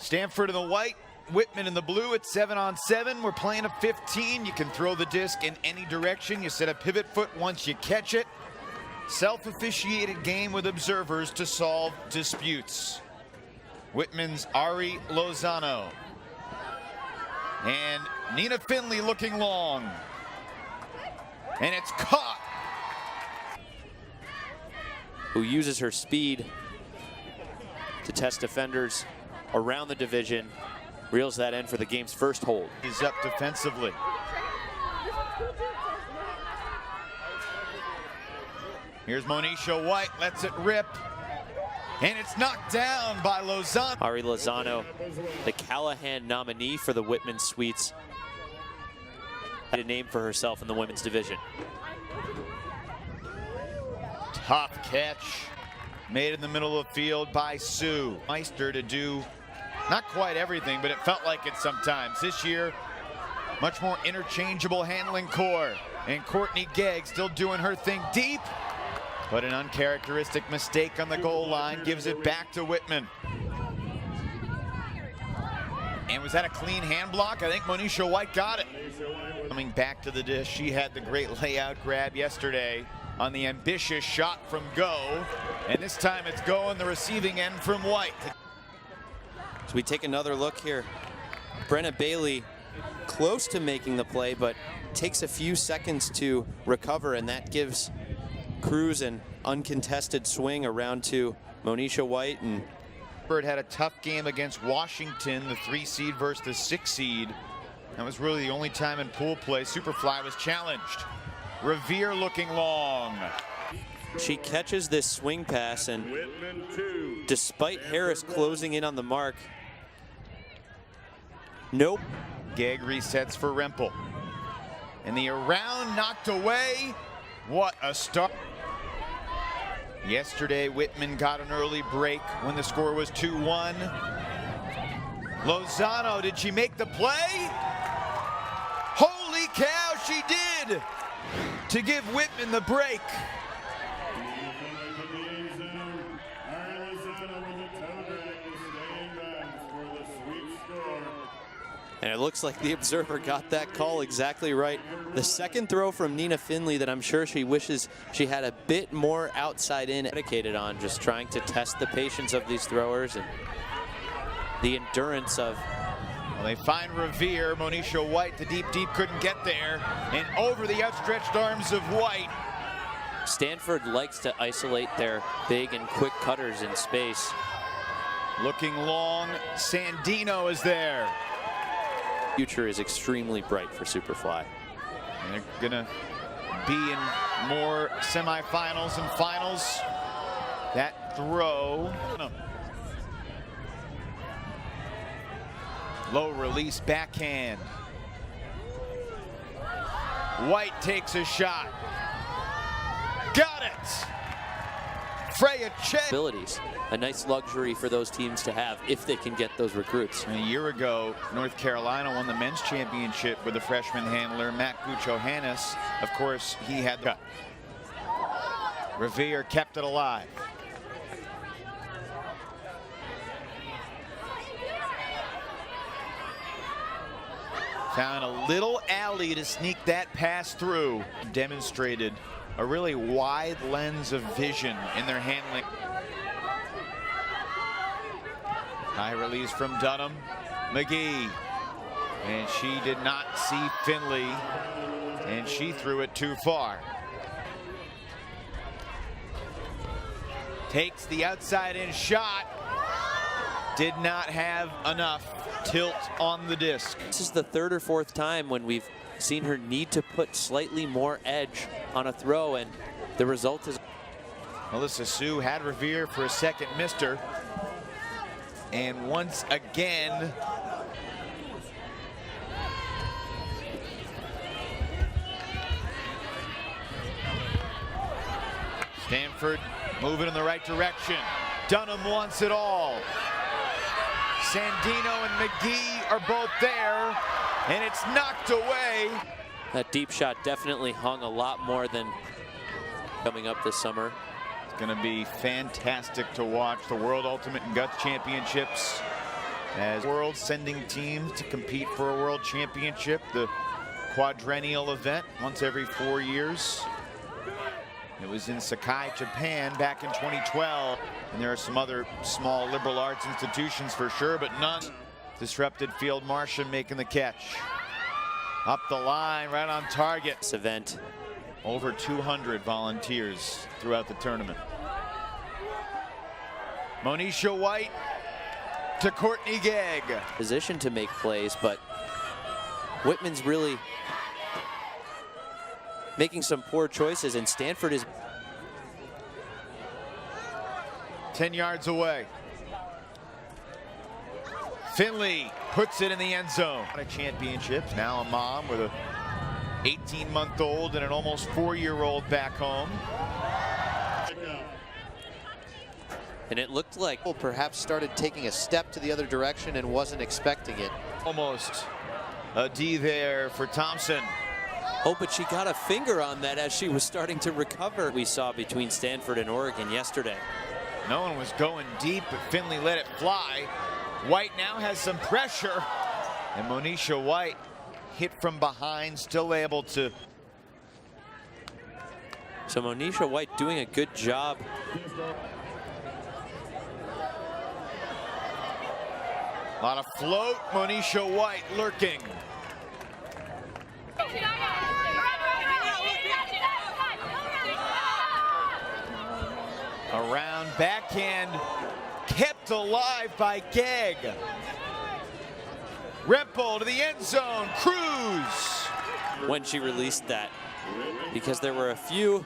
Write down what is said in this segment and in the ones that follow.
Stanford in the white, Whitman in the blue at 7-on-7. We're playing a 15. You can throw the disc in any direction. You set a pivot foot once you catch it. Self-officiated game with observers to solve disputes. Whitman's Ari Lozano. And Nina Finley looking long. And it's caught. Who uses her speed to test defenders around the division, reels that in for the game's first hold. Is up defensively. Here's Monisha White, lets it rip, and it's knocked down by Lozano. Ari Lozano, the Callahan nominee for the Whitman Sweets, had a name for herself in the women's division. Tough catch, made in the middle of the field by Sue Meister to do not quite everything, but it felt like it sometimes. This year, much more interchangeable handling core. And Courtney Gegg still doing her thing deep, but an uncharacteristic mistake on the goal line gives it back to Whitman. And was that a clean hand block? I think Monisha White got it. Coming back to the dish, she had the great layout grab yesterday on the ambitious shot from Go. And this time it's Go on the receiving end from White. So we take another look here. Brenna Bailey close to making the play, but takes a few seconds to recover, and that gives Cruz an uncontested swing around to Monisha White. And Bird had a tough game against Washington, the 3 seed versus the 6 seed. That was really the only time in pool play Superfly was challenged. Revere looking long. She catches this swing pass, and despite Harris closing in on the mark, nope. Gegg resets for Rempel. And the around knocked away. What a start. Yesterday, Whitman got an early break when the score was 2-1. Lozano, did she make the play? Holy cow, she did! To give Whitman the break. And it looks like the observer got that call exactly right. The second throw from Nina Finley that I'm sure she wishes she had a bit more outside in dedicated on, just trying to test the patience of these throwers and the endurance of. Well, they find Revere. Monisha White, the deep couldn't get there. And over the outstretched arms of White. Stanford likes to isolate their big and quick cutters in space. Looking long, Sandino is there. Future is extremely bright for Superfly. And they're gonna be in more semifinals and finals. That throw. Low release backhand. White takes a shot. Got it! Freya Chen. Abilities. A nice luxury for those teams to have if they can get those recruits. And a year ago, North Carolina won the men's championship with the freshman handler, Matt Gucho-Hannes. Of course, he had the. Revere kept it alive. Found a little alley to sneak that pass through. Demonstrated a really wide lens of vision in their handling. High release from Dunham. McGee. And she did not see Finley. And she threw it too far. Takes the outside in shot. Did not have enough tilt on the disc. This is the third or fourth time when we've seen her need to put slightly more edge on a throw, and the result is. Melissa Sue had Revere for a second, missed her. And once again, Stanford moving in the right direction. Dunham wants it all. Sandino and McGee are both there, and it's knocked away. That deep shot definitely hung a lot more than coming up this summer. It's going to be fantastic to watch. The World Ultimate and Guts Championships as world sending teams to compete for a world championship, the quadrennial event once every 4 years. It was in Sakai, Japan back in 2012. And there are some other small liberal arts institutions for sure, but none. Disrupted field Martian making the catch. Up the line, right on target. This event. Over 200 volunteers throughout the tournament. Monisha White to Courtney Gegg. Position to make plays, but Whitman's really making some poor choices, and Stanford is 10 yards away. Finley puts it in the end zone. A championship, now a mom with a 18-month-old and an almost 4-year-old back home. And it looked like perhaps started taking a step to the other direction and wasn't expecting it. Almost a D there for Thompson. Oh, but she got a finger on that as she was starting to recover. We saw between Stanford and Oregon yesterday. No one was going deep, but Finley let it fly. White now has some pressure, and Monisha White hit from behind, still able to. So Monisha White doing a good job. A lot of float, Monisha White lurking. Around backhand, kept alive by Gegg. Rempel to the end zone, Cruz. When she released that, because there were a few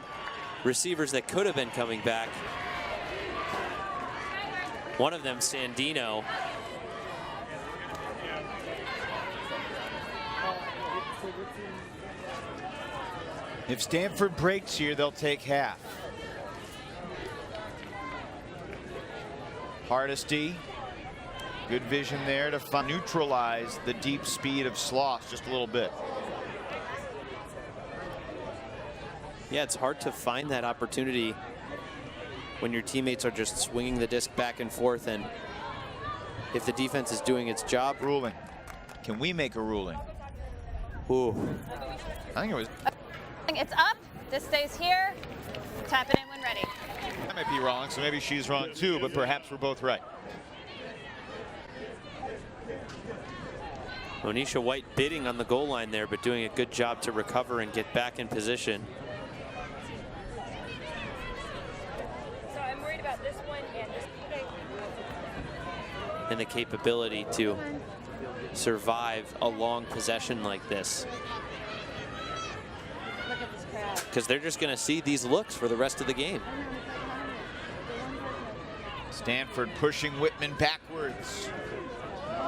receivers that could have been coming back. One of them, Sandino. If Stanford breaks here, they'll take half. Hardesty, good vision there to neutralize the deep speed of Sloss just a little bit. Yeah, it's hard to find that opportunity when your teammates are just swinging the disc back and forth, and if the defense is doing its job. Ruling. Can we make a ruling? Ooh. I think it was. It's up. This stays here. Tap it in when ready. I might be wrong, so maybe she's wrong too, but perhaps we're both right. Monisha White bidding on the goal line there, but doing a good job to recover and get back in position. So I'm worried about this one and this. And the capability to survive a long possession like this. Look at this crowd. Because they're just going to see these looks for the rest of the game. Stanford pushing Whitman backwards.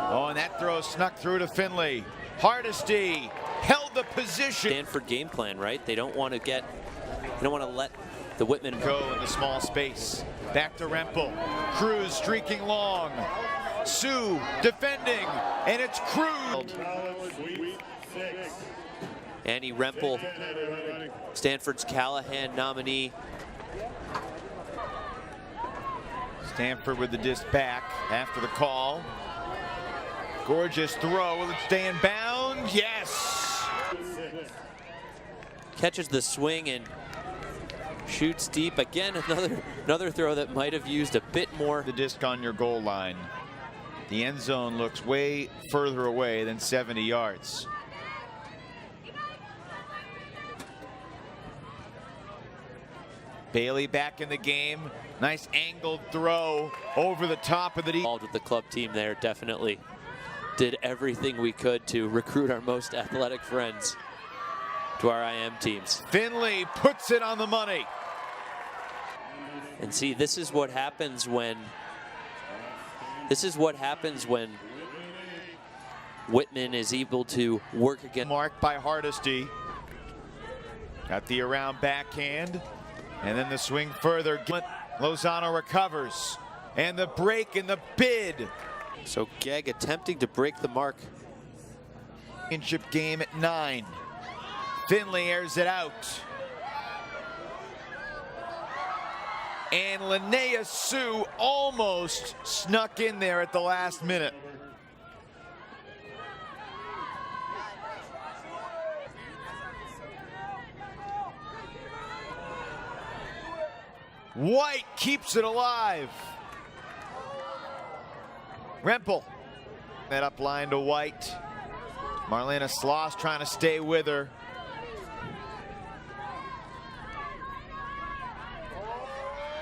Oh, and that throw snuck through to Finley. Hardesty held the position. Stanford game plan, right? They don't want to let the Whitman go in the small space. Back to Rempel. Cruz streaking long. Sue defending, and it's Cruz. Annie Rempel, Stanford's Callahan nominee. Stanford with the disc back after the call. Gorgeous throw. Will it stay in bounds? Yes. Catches the swing and shoots deep. Again, another throw that might have used a bit more. The disc on your goal line. The end zone looks way further away than 70 yards. Bailey back in the game. Nice angled throw over the top of the D. Involved with the club team there, definitely did everything we could to recruit our most athletic friends to our IM teams. Finley puts it on the money. And see, this is what happens when Whitman is able to work again. Marked by Hardesty. Got the around backhand. And then the swing further. Lozano recovers. And the break and the bid. So Gegg attempting to break the mark. Championship game at 9. Finley airs it out. And Linnea Sue almost snuck in there at the last minute. White keeps it alive. Rempel. That up line to White. Marlena Sloss trying to stay with her.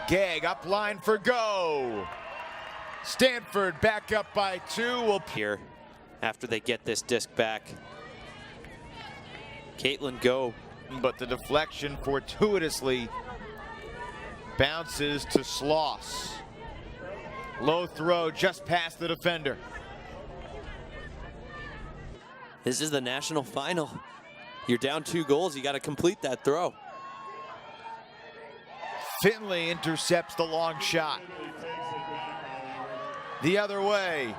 Gegg up line for go. Stanford back up by 2. Here after they get this disc back. Caitlin Go. But the deflection fortuitously bounces to Sloss. Low throw just past the defender. This is the national final. You're down 2 goals. You got to complete that throw. Finley intercepts the long shot. The other way.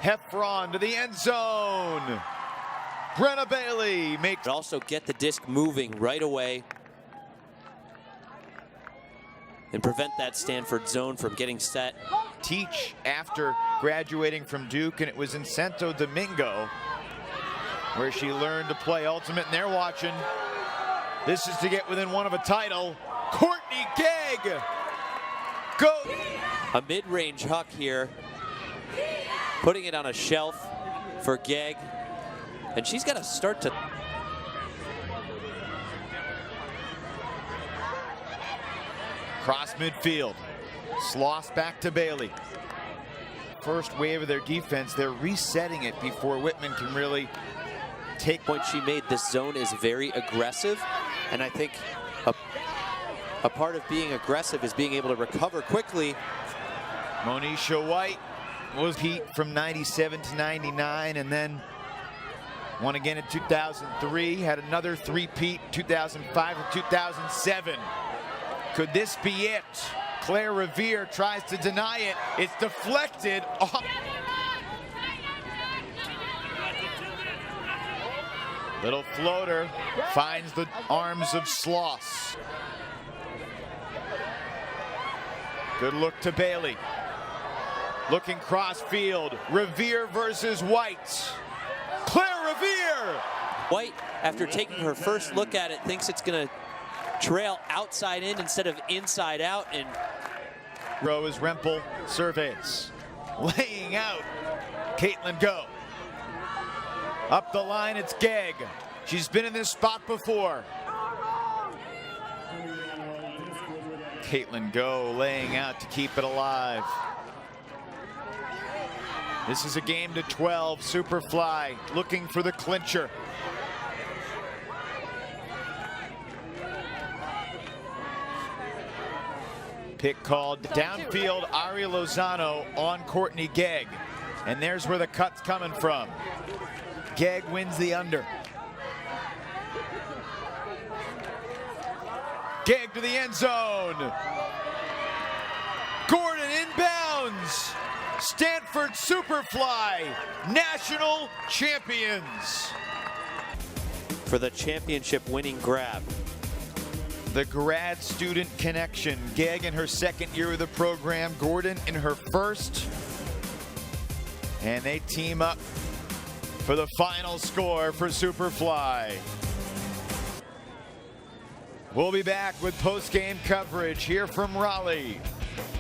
Heffron to the end zone. Brenna Bailey makes. Also get the disc moving right away and prevent that Stanford zone from getting set. Teach after graduating from Duke, and it was in Santo Domingo where she learned to play ultimate, and they're watching. This is to get within 1 of a title. Courtney Gegg. Go. A mid-range huck here, putting it on a shelf for Gegg, and she's got to start to. Cross midfield. Sloss back to Bailey. First wave of their defense, they're resetting it before Whitman can really take. Point she made, this zone is very aggressive, and I think a part of being aggressive is being able to recover quickly. Monisha White was heat from 97 to 99, and then won again in 2003, had another three-peat 2005 and 2007. Could this be it? Claire Revere tries to deny it. It's deflected off. Little floater finds the arms of Sloss. Good look to Bailey. Looking cross field. Revere versus White. Claire Revere! White, after taking her first look at it, thinks it's going to trail outside in instead of inside out. And row is Rempel surveys. Laying out. Caitlin Go. Up the line, it's Gegg. She's been in this spot before. Caitlin Go laying out to keep it alive. This is a game to 12. Superfly looking for the clincher. Pick called downfield. Ari Lozano on Courtney Gegg. And there's where the cut's coming from. Gegg wins the under. Gegg to the end zone. Gordon inbounds. Stanford Superfly, national champions. For the championship winning grab. The grad student connection. Gegg in her second year of the program, Gordon in her first. And they team up for the final score for Superfly. We'll be back with post-game coverage here from Raleigh.